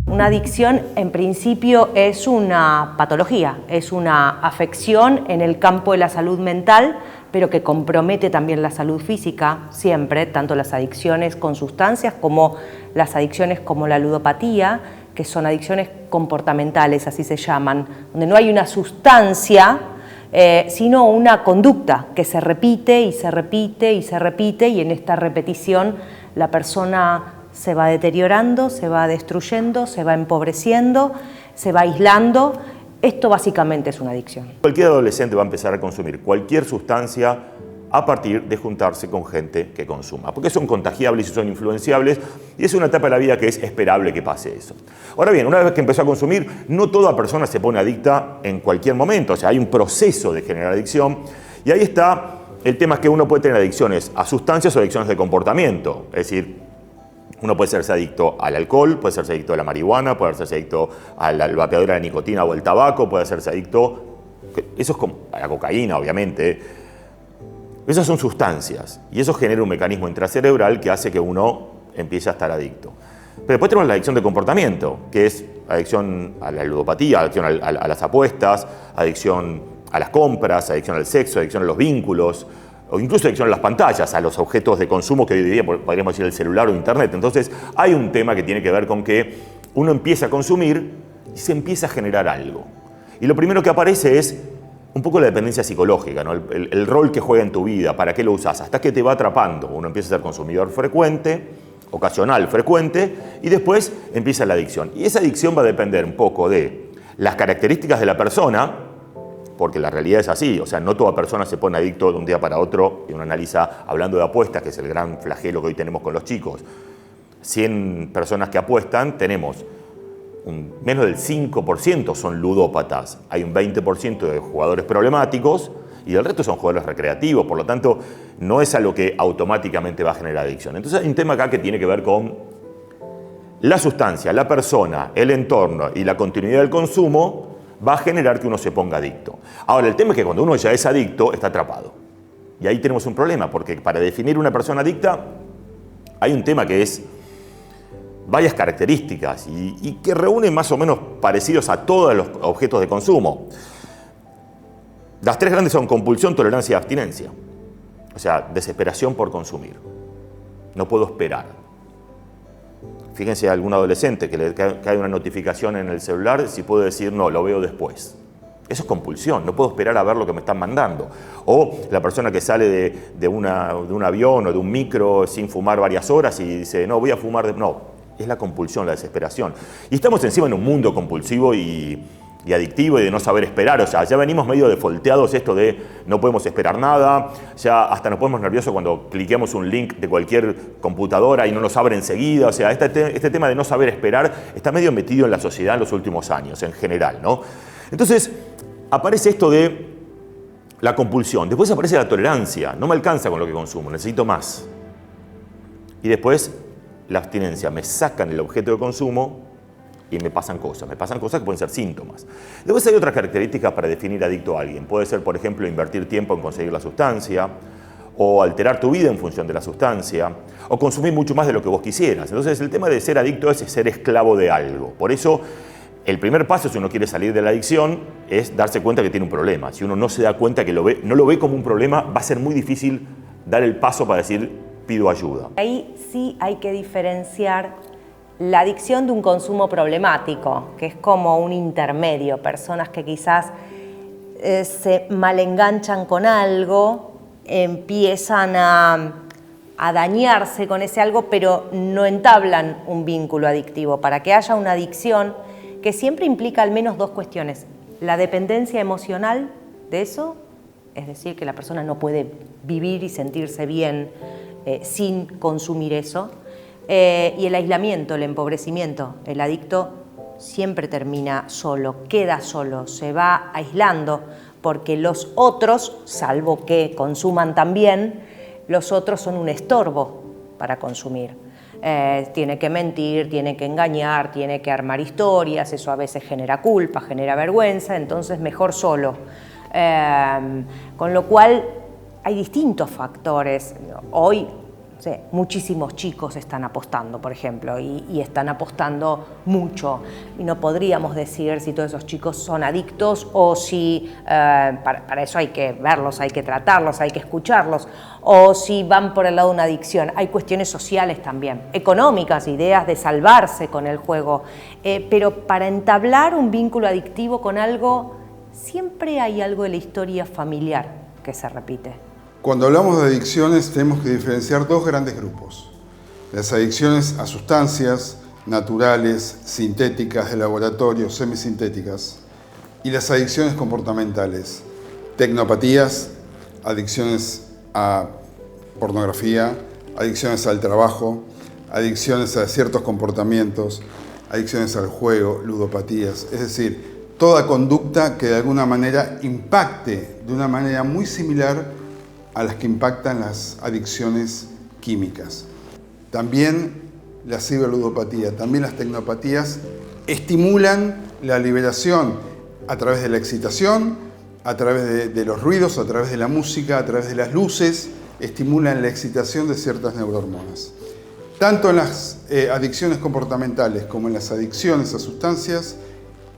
Una adicción, en principio, es una patología, es una afección en el campo de la salud mental, pero que compromete también la salud física, siempre, tanto las adicciones con sustancias como las adicciones como la ludopatía, que son adicciones comportamentales, así se llaman, donde no hay una sustancia, sino una conducta que se repite y se repite y se repite, y en esta repetición la persona se va deteriorando, se va destruyendo, se va empobreciendo, se va aislando. Esto básicamente es una adicción. Cualquier adolescente va a empezar a consumir cualquier sustancia a partir de juntarse con gente que consuma, porque son contagiables y son influenciables, y es una etapa de la vida que es esperable que pase eso. Ahora bien, una vez que empezó a consumir, no toda persona se pone adicta en cualquier momento, o sea, hay un proceso de generar adicción, y ahí está el tema que uno puede tener adicciones a sustancias o adicciones de comportamiento, es decir, uno puede serse adicto al alcohol, puede serse adicto a la marihuana, puede serse adicto al vapeador de la nicotina o el tabaco, puede serse adicto, eso es como a la cocaína, obviamente. Esas son sustancias y eso genera un mecanismo intracerebral que hace que uno empiece a estar adicto. Pero después tenemos la adicción de comportamiento, que es adicción a la ludopatía, adicción a las apuestas, adicción a las compras, adicción al sexo, adicción a los vínculos, o incluso adicción a las pantallas, a los objetos de consumo que hoy día podríamos decir el celular o internet. Entonces hay un tema que tiene que ver con que uno empieza a consumir y se empieza a generar algo. Y lo primero que aparece es un poco la dependencia psicológica, ¿no? El rol que juega en tu vida, para qué lo usas, hasta que te va atrapando. Uno empieza a ser consumidor frecuente, ocasional frecuente, y después empieza la adicción. Y esa adicción va a depender un poco de las características de la persona, porque la realidad es así, o sea, no toda persona se pone adicto de un día para otro, y uno analiza, hablando de apuestas, que es el gran flagelo que hoy tenemos con los chicos, 100 personas que apuestan, tenemos menos del 5% son ludópatas, hay un 20% de jugadores problemáticos y el resto son jugadores recreativos, por lo tanto no es algo que automáticamente va a generar adicción. Entonces hay un tema acá que tiene que ver con la sustancia, la persona, el entorno y la continuidad del consumo va a generar que uno se ponga adicto. Ahora, el tema es que cuando uno ya es adicto, está atrapado. Y ahí tenemos un problema, porque para definir una persona adicta hay un tema que es varias características y que reúnen más o menos parecidos a todos los objetos de consumo. Las tres grandes son compulsión, tolerancia y abstinencia. O sea, desesperación por consumir. No puedo esperar. Fíjense a algún adolescente que le cae una notificación en el celular, si puede decir no, lo veo después. Eso es compulsión, no puedo esperar a ver lo que me están mandando. O la persona que sale de un avión o de un micro sin fumar varias horas y dice no, voy a fumar. No, es la compulsión, la desesperación. Y estamos encima en un mundo compulsivo y adictivo y de no saber esperar. O sea, ya venimos medio defolteados esto de no podemos esperar nada, ya hasta nos ponemos nerviosos cuando cliqueamos un link de cualquier computadora y no nos abre enseguida. O sea, este tema de no saber esperar está medio metido en la sociedad en los últimos años, en general, ¿no? Entonces, aparece esto de la compulsión. Después aparece la tolerancia. No me alcanza con lo que consumo, necesito más. Y después, la abstinencia. Me sacan el objeto de consumo y me pasan cosas que pueden ser síntomas. Después hay otras características para definir adicto a alguien. Puede ser, por ejemplo, invertir tiempo en conseguir la sustancia, o alterar tu vida en función de la sustancia, o consumir mucho más de lo que vos quisieras. Entonces, el tema de ser adicto es ser esclavo de algo. Por eso, el primer paso, si uno quiere salir de la adicción, es darse cuenta que tiene un problema. Si uno no se da cuenta que no lo ve como un problema, va a ser muy difícil dar el paso para decir, pido ayuda. Ahí sí hay que diferenciar la adicción de un consumo problemático, que es como un intermedio, personas que quizás se malenganchan con algo, empiezan a dañarse con ese algo, pero no entablan un vínculo adictivo. Para que haya una adicción, que siempre implica al menos dos cuestiones: la dependencia emocional de eso, es decir, que la persona no puede vivir y sentirse bien sin consumir eso, y el aislamiento, el empobrecimiento. El adicto siempre termina solo, queda solo, se va aislando, porque los otros, salvo que consuman también, los otros son un estorbo para consumir. Tiene que mentir, tiene que engañar, tiene que armar historias, eso a veces genera culpa, genera vergüenza, entonces mejor solo. Con lo cual hay distintos factores. Hoy muchísimos chicos están apostando, por ejemplo, y están apostando mucho. Y no podríamos decir si todos esos chicos son adictos o si para eso hay que verlos, hay que tratarlos, hay que escucharlos, o si van por el lado de una adicción. Hay cuestiones sociales también, económicas, ideas de salvarse con el juego. Pero para entablar un vínculo adictivo con algo, siempre hay algo de la historia familiar que se repite. Cuando hablamos de adicciones tenemos que diferenciar dos grandes grupos. Las adicciones a sustancias naturales, sintéticas, de laboratorio, semisintéticas, y las adicciones comportamentales, tecnopatías, adicciones a pornografía, adicciones al trabajo, adicciones a ciertos comportamientos, adicciones al juego, ludopatías, es decir, toda conducta que de alguna manera impacte de una manera muy similar a las que impactan las adicciones químicas. También la ciberludopatía, también las tecnopatías estimulan la liberación a través de la excitación, a través de los ruidos, a través de la música, a través de las luces, estimulan la excitación de ciertas neurohormonas. Tanto en las adicciones comportamentales como en las adicciones a sustancias,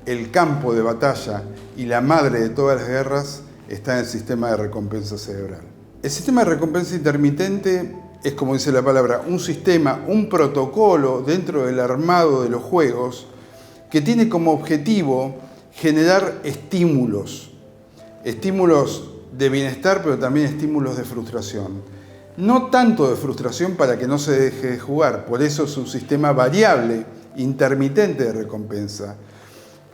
el campo de batalla y la madre de todas las guerras está en el sistema de recompensa cerebral. El sistema de recompensa intermitente es, como dice la palabra, un sistema, un protocolo dentro del armado de los juegos que tiene como objetivo generar estímulos de bienestar, pero también estímulos de frustración. No tanto de frustración para que no se deje de jugar, por eso es un sistema variable, intermitente de recompensa.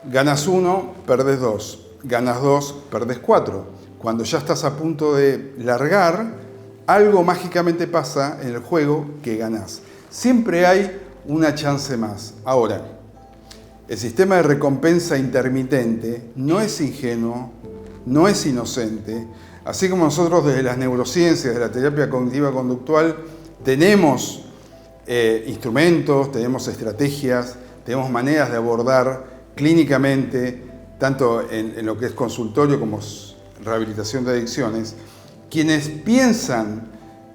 Ganas 1, perdés 2, ganas 2, perdés 4. Cuando ya estás a punto de largar, algo mágicamente pasa en el juego que ganás. Siempre hay una chance más. Ahora, el sistema de recompensa intermitente no es ingenuo, no es inocente. Así como nosotros desde las neurociencias, de la terapia cognitiva conductual, tenemos instrumentos, tenemos estrategias, tenemos maneras de abordar clínicamente, tanto en lo que es consultorio como rehabilitación de adicciones, quienes piensan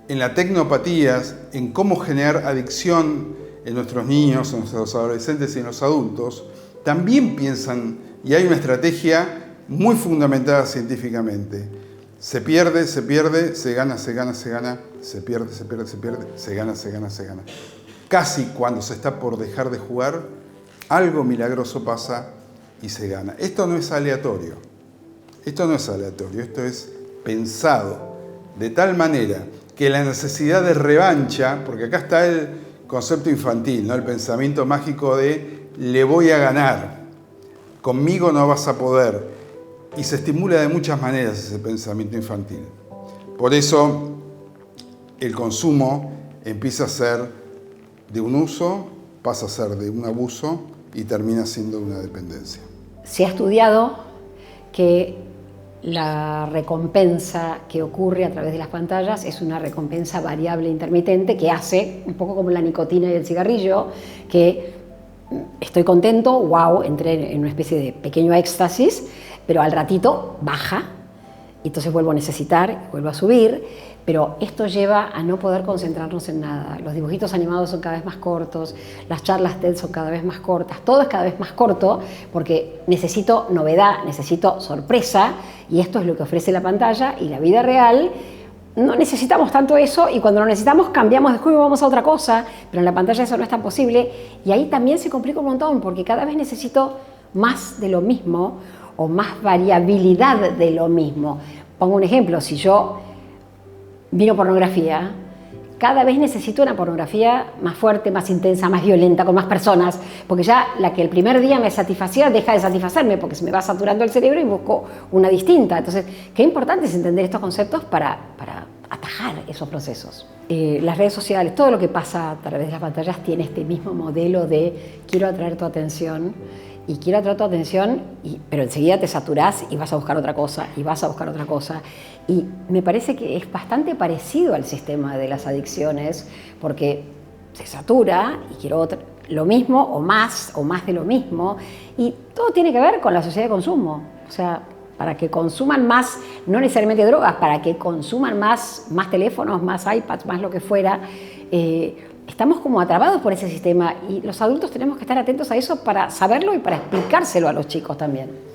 en las tecnopatías, en cómo generar adicción en nuestros niños, en nuestros adolescentes y en los adultos, también piensan, y hay una estrategia muy fundamentada científicamente. Se pierde, se gana, se gana, se gana, se pierde, se pierde, se pierde, se gana, se gana, se gana. Casi cuando se está por dejar de jugar, algo milagroso pasa y se gana. Esto no es aleatorio. Esto no es aleatorio, esto es pensado de tal manera que la necesidad de revancha, porque acá está el concepto infantil, ¿no? El pensamiento mágico de le voy a ganar, conmigo no vas a poder, y se estimula de muchas maneras ese pensamiento infantil. Por eso el consumo empieza a ser de un uso, pasa a ser de un abuso y termina siendo una dependencia. Se ha estudiado que la recompensa que ocurre a través de las pantallas es una recompensa variable intermitente que hace un poco como la nicotina y el cigarrillo, que estoy contento, wow, entré en una especie de pequeño éxtasis, pero al ratito baja, y entonces vuelvo a necesitar, vuelvo a subir, pero esto lleva a no poder concentrarnos en nada. Los dibujitos animados son cada vez más cortos, las charlas TED son cada vez más cortas, todo es cada vez más corto porque necesito novedad, necesito sorpresa, y esto es lo que ofrece la pantalla, y la vida real no necesitamos tanto eso, y cuando lo necesitamos cambiamos de juego y vamos a otra cosa, pero en la pantalla eso no es tan posible, y ahí también se complica un montón porque cada vez necesito más de lo mismo o más variabilidad de lo mismo. Pongo un ejemplo, si yo miro pornografía, cada vez necesito una pornografía más fuerte, más intensa, más violenta, con más personas, porque ya la que el primer día me satisfacía deja de satisfacerme porque se me va saturando el cerebro y busco una distinta. Entonces, qué importante es entender estos conceptos para atajar esos procesos. Las redes sociales, todo lo que pasa a través de las pantallas tiene este mismo modelo de quiero atraer tu atención, y quiero atraer tu atención, pero enseguida te saturás y vas a buscar otra cosa, y vas a buscar otra cosa. Y me parece que es bastante parecido al sistema de las adicciones, porque se satura y quiero lo mismo o más de lo mismo, y todo tiene que ver con la sociedad de consumo. O sea, para que consuman más, no necesariamente drogas, para que consuman más teléfonos, más iPads, más lo que fuera. Estamos como atrapados por ese sistema y los adultos tenemos que estar atentos a eso para saberlo y para explicárselo a los chicos también.